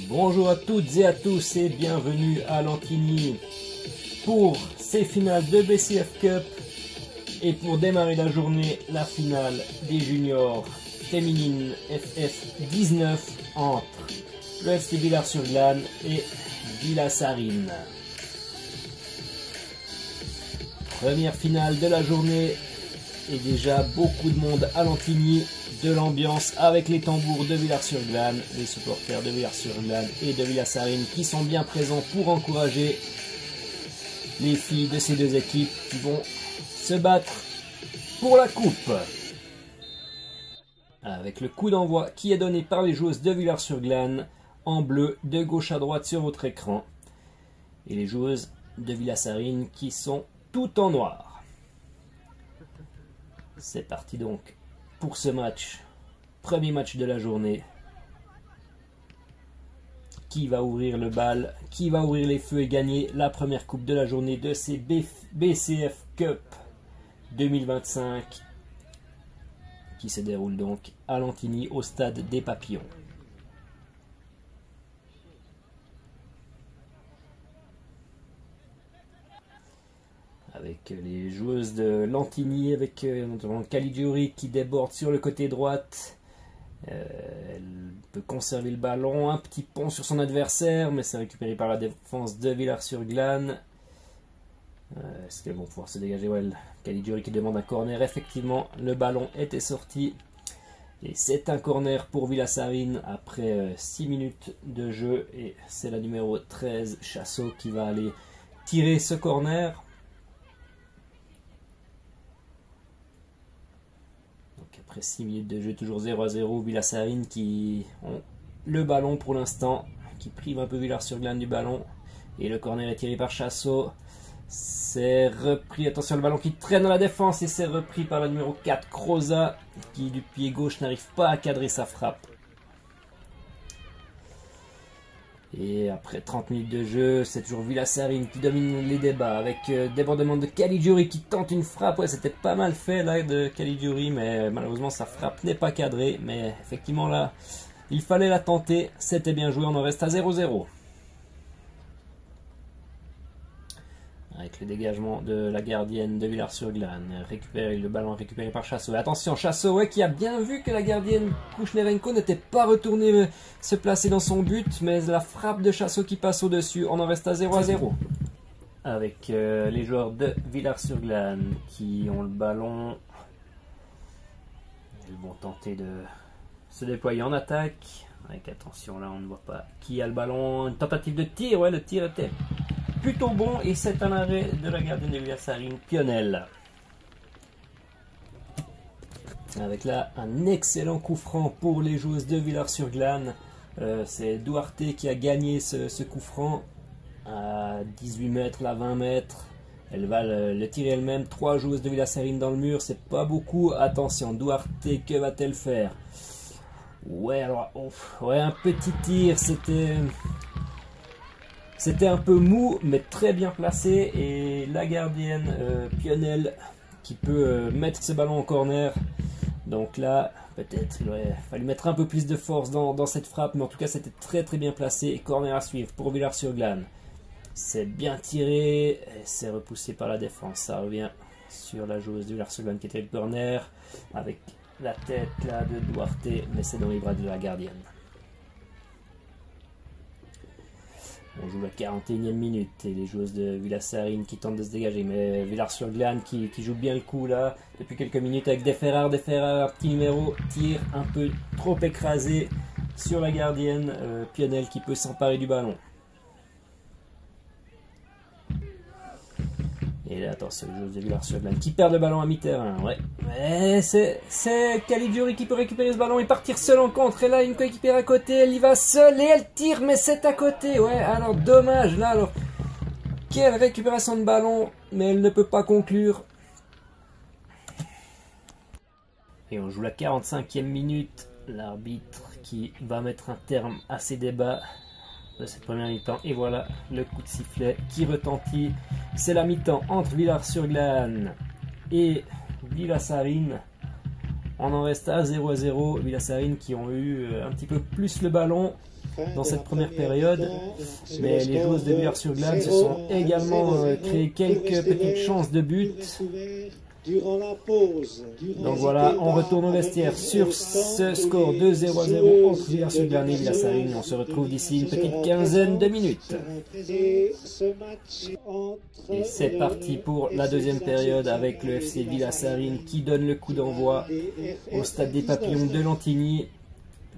Bonjour à toutes et à tous et bienvenue à Lantigny pour ces finales de BCF Cup et pour démarrer la journée, la finale des juniors féminines FF19 entre le FC Villars-sur-Glâne et Villasarine. Première finale de la journée et déjà beaucoup de monde à Lantigny, de l'ambiance avec les tambours de Villars-sur-Glâne, les supporters de Villars-sur-Glâne et de Villasarine qui sont bien présents pour encourager les filles de ces deux équipes qui vont se battre pour la coupe. Avec le coup d'envoi qui est donné par les joueuses de Villars-sur-Glâne en bleu de gauche à droite sur votre écran et les joueuses de Villasarine qui sont tout en noir. C'est parti donc pour ce match, premier match de la journée. Qui va ouvrir le bal, qui va ouvrir les feux et gagner la première coupe de la journée de ces BCF Cup 2025 qui se déroule donc à Lantigny au stade des Papillons. Avec les joueuses de Lantigny, avec notamment Caligiuri qui déborde sur le côté droite. Elle peut conserver le ballon, un petit pont sur son adversaire, mais c'est récupéré par la défense de Villars-sur-Glâne. Est-ce qu'elles vont pouvoir se dégager? Ouais, Caligiuri qui demande un corner. Effectivement, le ballon était sorti. Et c'est un corner pour Villasarine après 6 minutes de jeu. Et c'est la numéro 13, Chassot, qui va aller tirer ce corner. Après 6 minutes de jeu, toujours 0-0, Villasarine qui ont le ballon pour l'instant, qui prive un peu Villars-sur-Glâne du ballon. Et le corner est tiré par Chassot. C'est repris, attention, le ballon qui traîne dans la défense et c'est repris par la numéro 4, Croza, qui du pied gauche n'arrive pas à cadrer sa frappe. Et après 30 minutes de jeu, c'est toujours Villasarine qui domine les débats avec débordement de Caligiuri qui tente une frappe. Ouais, c'était pas mal fait là de Caligiuri, mais malheureusement sa frappe n'est pas cadrée. Mais effectivement là, il fallait la tenter. C'était bien joué, on en reste à 0-0. Avec le dégagement de la gardienne de Villars-sur-Glâne. Le ballon récupéré par Chassot. Et attention, Chassot ouais, qui a bien vu que la gardienne Kouchnerenko n'était pas retournée se placer dans son but. Mais la frappe de Chassot qui passe au-dessus. On en reste à 0-0. Avec les joueurs de Villars-sur-Glâne qui ont le ballon. Ils vont tenter de se déployer en attaque. Avec attention, là on ne voit pas qui a le ballon. Une tentative de tir, ouais, le tir était plutôt bon et c'est un arrêt de la gardienne de Villasarine, Pionel. Avec là un excellent coup franc pour les joueuses de Villars-sur-Glâne. C'est Duarte qui a gagné ce coup franc à 18 mètres, là 20 mètres. Elle va le tirer elle-même. 3 joueuses de Villasarine dans le mur, c'est pas beaucoup. Attention, Duarte, que va-t-elle faire? Ouais, alors, ouais, un petit tir, c'était un peu mou, mais très bien placé. Et la gardienne, Pionel, qui peut mettre ce ballon en corner. Donc là, peut-être il aurait fallu mettre un peu plus de force dans cette frappe. Mais en tout cas, c'était très très bien placé. Et corner à suivre pour Villars-sur-Glâne. C'est bien tiré. C'est repoussé par la défense. Ça revient sur la joueuse de Villars-sur-Glâne qui était le corner. Avec la tête là de Duarte, mais c'est dans les bras de la gardienne. On joue la 41e minute et les joueuses de Villasarine qui tentent de se dégager. Mais Villars-sur-Glâne qui joue bien le coup là depuis quelques minutes avec Deferrar, petit numéro, tire un peu trop écrasé sur la gardienne. Pionel qui peut s'emparer du ballon. Et là, attention, les joueuses de Villars-sur-Glâne qui perdent le ballon à mi-terrain. Ouais. Mais c'est Caligiuri qui peut récupérer ce ballon et partir seul en contre. Et là, une coéquipière à côté, elle y va seule et elle tire, mais c'est à côté. Ouais, alors dommage là. Alors, quelle récupération de ballon, mais elle ne peut pas conclure. Et on joue la 45e minute. L'arbitre qui va mettre un terme à ces débats de cette première mi-temps. Et voilà le coup de sifflet qui retentit. C'est la mi-temps entre Villars-sur-Glâne et Villasarine. On en reste à 0-0. Villasarine qui ont eu un petit peu plus le ballon. dans cette première période. Mais les joueuses de Villars-sur-Glâne se sont également créé quelques petites chances de but. Donc voilà, on retourne au vestiaire sur ce score 2-0 à 0 entre Villars-sur-Glâne et Villasarine. On se retrouve d'ici une petite quinzaine de minutes. Et c'est parti pour la deuxième période avec le FC Villasarine qui donne le coup d'envoi au stade des Papillons de Lantigny.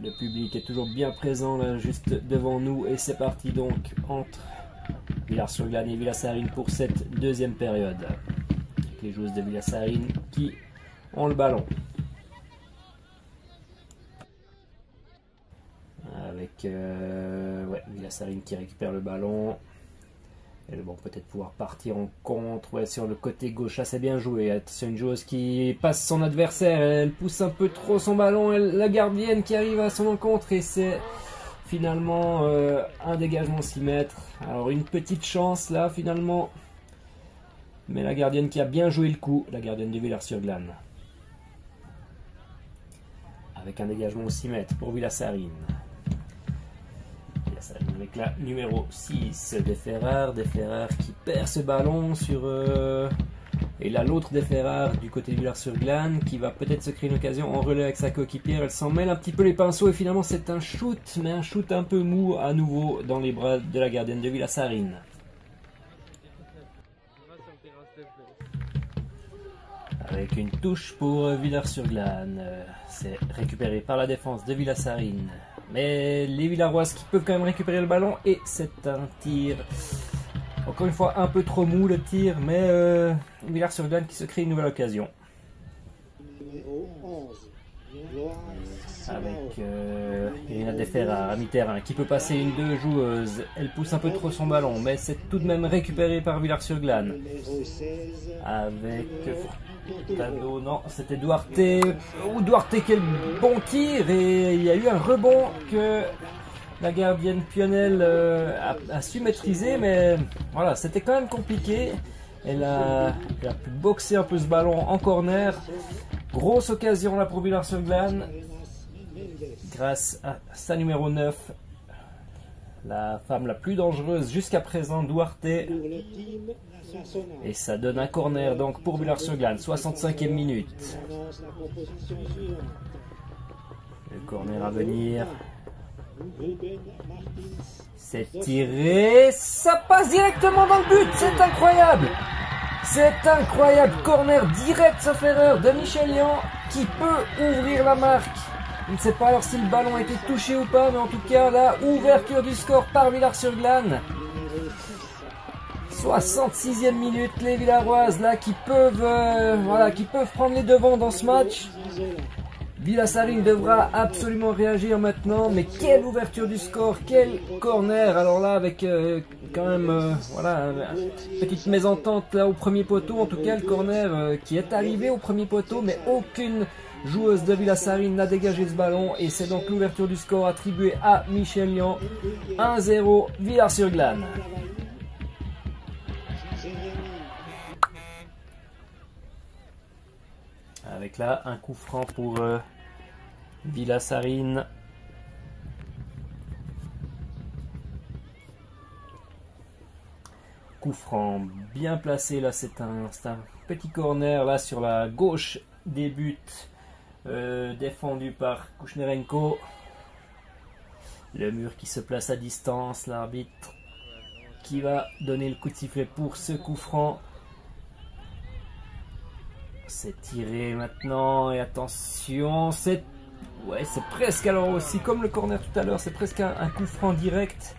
Le public est toujours bien présent là, juste devant nous, et c'est parti donc entre Villars-sur-Glâne et Villasarine pour cette deuxième période. Les joueuses de Villasarine qui ont le ballon. Avec Villasarine qui récupère le ballon. Elles vont peut-être pouvoir partir en contre. Ouais, sur le côté gauche, là c'est bien joué. C'est une joueuse qui passe son adversaire. Elle pousse un peu trop son ballon. La gardienne qui arrive à son encontre. Et c'est finalement un dégagement 6 mètres. Alors une petite chance là finalement. Mais la gardienne qui a bien joué le coup, la gardienne de Villars-sur-Glâne. Avec un dégagement au 6 mètres pour Villasarine. Villasarine avec la numéro 6 de Ferrar qui perd ce ballon sur... Et là l'autre de Ferrar du côté de Villars-sur-Glâne qui va peut-être se créer une occasion en relais avec sa coéquipière. Elle s'en mêle un petit peu les pinceaux et finalement c'est un shoot, mais un shoot un peu mou à nouveau dans les bras de la gardienne de Villasarine. Avec une touche pour Villars-sur-Glâne. C'est récupéré par la défense de Villasarine. Mais les Villaroises qui peuvent quand même récupérer le ballon. Et c'est un tir, encore une fois, un peu trop mou le tir. Mais Villars-sur-Glâne qui se crée une nouvelle occasion. Avec Irina Deferra à mi-terrain qui peut passer une deux joueuses. Elle pousse un peu trop son ballon, mais c'est tout de même récupéré par Villars-sur-Glâne. Avec Furtado, non, c'était Duarte. Oh, Duarte, quel bon tir! Et il y a eu un rebond que la gardienne Pionel a su maîtriser, mais voilà, c'était quand même compliqué. Elle a pu boxer un peu ce ballon en corner. Grosse occasion là pour Villars-sur-Glâne. Grâce à sa numéro 9, la femme la plus dangereuse jusqu'à présent, Duarte. Et ça donne un corner donc pour Villars-sur-Glâne, 65e minute. Le corner à venir. C'est tiré, ça passe directement dans le but, c'est incroyable! C'est incroyable, corner direct sauf erreur de Michel Lian qui peut ouvrir la marque. Je ne sais pas alors si le ballon a été touché ou pas, mais en tout cas la ouverture du score par Villars-sur-Glâne. 66e minute, les Villaroises là qui peuvent prendre les devants dans ce match. Villasarine devra absolument réagir maintenant, mais quelle ouverture du score, quel corner. Alors là avec quand même une petite mésentente là au premier poteau, en tout cas le corner qui est arrivé au premier poteau, mais aucune joueuse de Villasarine n'a dégagé ce ballon, et c'est donc l'ouverture du score attribuée à Michel Lian. 1-0 Villars-sur-Glâne. Avec là un coup franc pour Villasarine. Coup franc bien placé là, c'est un petit corner là sur la gauche des buts, défendu par Kuchnerenko. Le mur qui se place à distance, l'arbitre qui va donner le coup de sifflet pour ce coup franc. C'est tiré maintenant et attention, c'est presque, alors aussi comme le corner tout à l'heure, c'est presque un coup franc direct,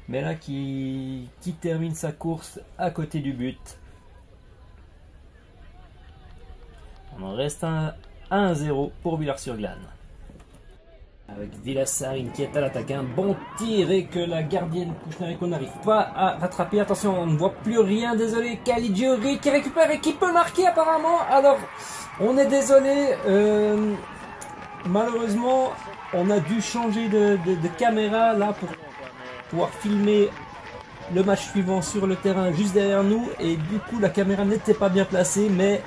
mais là qui termine sa course à côté du but. On en reste 1-0 pour Villars-sur-Glâne. Avec Villasarine qui est à l'attaque, un bon tir et que la gardienne Kuchnerenko n'arrive pas à rattraper. Attention, on ne voit plus rien, désolé. Caligiuri qui récupère et qui peut marquer apparemment. Alors, on est désolé, malheureusement, on a dû changer de caméra là pour pouvoir filmer le match suivant sur le terrain juste derrière nous. Et du coup, la caméra n'était pas bien placée, mais...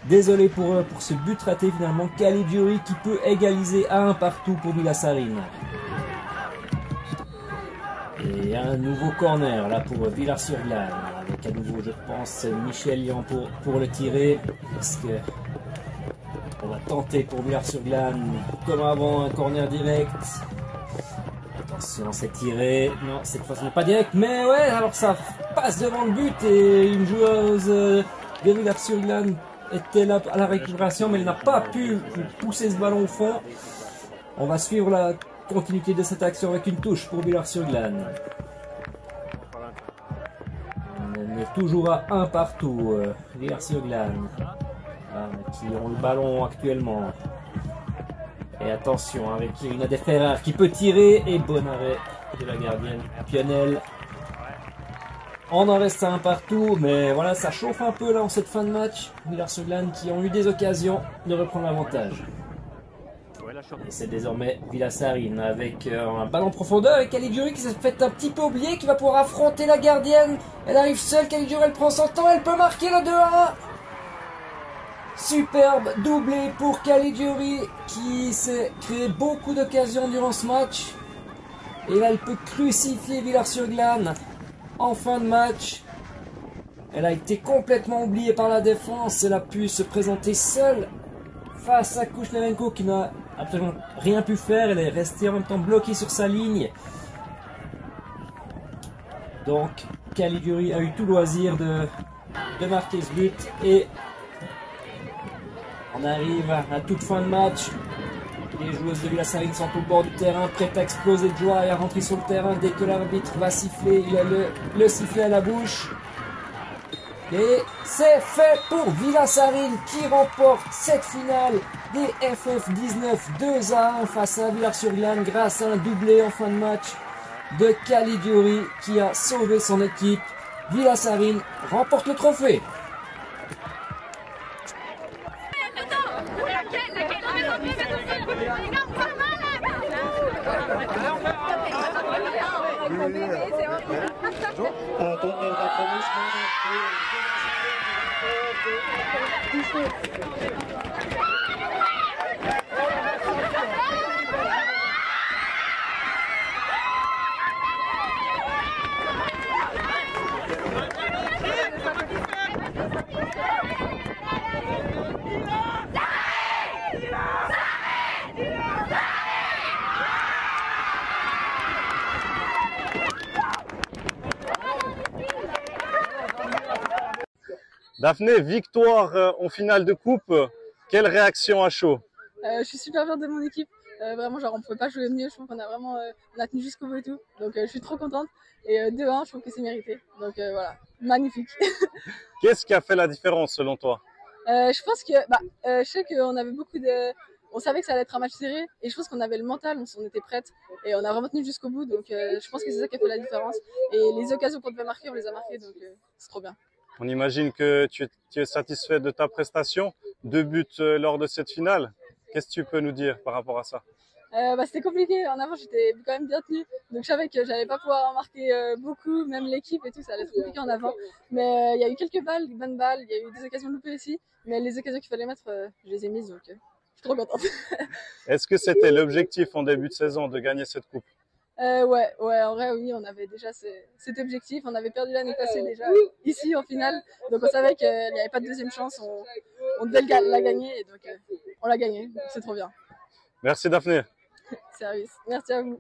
désolé pour ce but raté finalement. Caligiuri qui peut égaliser à 1 partout pour Villasarine. Et un nouveau corner là pour Villars-sur-Glâne, avec à nouveau, je pense, Michel Lian pour le tirer. Est-ce que on va tenter pour Villars-sur-Glâne, comme avant, un corner direct? Attention, c'est tiré. Non, cette fois ce n'est pas direct, mais ouais, alors ça passe devant le but et une joueuse de Villars-sur-Glâne était là à la récupération, mais elle n'a pas pu pousser ce ballon au fond. On va suivre la continuité de cette action avec une touche pour Villars-sur-Glâne. On est toujours à 1 partout. Villars-sur-Glâne qui ont le ballon actuellement. Et attention avec Irina De Ferrer qui peut tirer et bon arrêt de la gardienne Pionel. On en reste à 1 partout, mais voilà, ça chauffe un peu là en cette fin de match. Villars-sur-Glâne qui ont eu des occasions de reprendre l'avantage. Et c'est désormais Villasarine avec un ballon en profondeur et Caligiuri qui s'est fait un petit peu oublier, qui va pouvoir affronter la gardienne. Elle arrive seule, Caligiuri elle prend son temps, elle peut marquer le 2-1. Superbe doublé pour Caligiuri qui s'est créé beaucoup d'occasions durant ce match. Et là elle peut crucifier Villars-sur-Glâne en fin de match. Elle a été complètement oubliée par la défense, elle a pu se présenter seule face à Kushnerenko qui n'a absolument rien pu faire, elle est restée en même temps bloquée sur sa ligne. Donc Caligiuri a eu tout loisir de marquer ce but et on arrive à toute fin de match. Les joueuses de Villasarine sont au bord du terrain, prêtes à exploser de joie et à rentrer sur le terrain dès que l'arbitre va siffler. Il a le sifflet à la bouche. Et c'est fait pour Villasarine qui remporte cette finale des FF19 2-1 face à Villars-sur-Glâne grâce à un doublé en fin de match de Caligiuri qui a sauvé son équipe. Villasarine remporte le trophée. Daphné, victoire en finale de coupe, quelle réaction à chaud? Je suis super fière de mon équipe, vraiment genre on pouvait pas jouer mieux, je trouve qu'on a vraiment on a tenu jusqu'au bout et tout, donc je suis trop contente et 2-1 je trouve que c'est mérité, donc voilà, magnifique. Qu'est-ce qui a fait la différence selon toi? Je pense que, je sais qu'on avait beaucoup de... On savait que ça allait être un match serré et je pense qu'on avait le mental, on était prête et on a vraiment tenu jusqu'au bout, donc je pense que c'est ça qui a fait la différence et les occasions qu'on devait marquer, on les a marquées, donc c'est trop bien. On imagine que tu es satisfait de ta prestation, 2 buts lors de cette finale. Qu'est-ce que tu peux nous dire par rapport à ça? C'était compliqué, en avant j'étais quand même bien tenue, donc je savais que j'allais pas pouvoir en marquer beaucoup, même l'équipe et tout, ça allait être compliqué en avant. Mais il y a eu quelques balles, des bonnes balles, il y a eu des occasions loupées aussi, mais les occasions qu'il fallait mettre, je les ai mises, donc je suis trop contente. Est-ce que c'était l'objectif en début de saison de gagner cette coupe? Ouais, en vrai, oui, on avait déjà cet objectif. On avait perdu l'année passée déjà ici en finale, donc on savait qu'il n'y avait pas de deuxième chance. On devait la gagner, et donc on l'a gagné. C'est trop bien. Merci Daphné. Service. Merci à vous.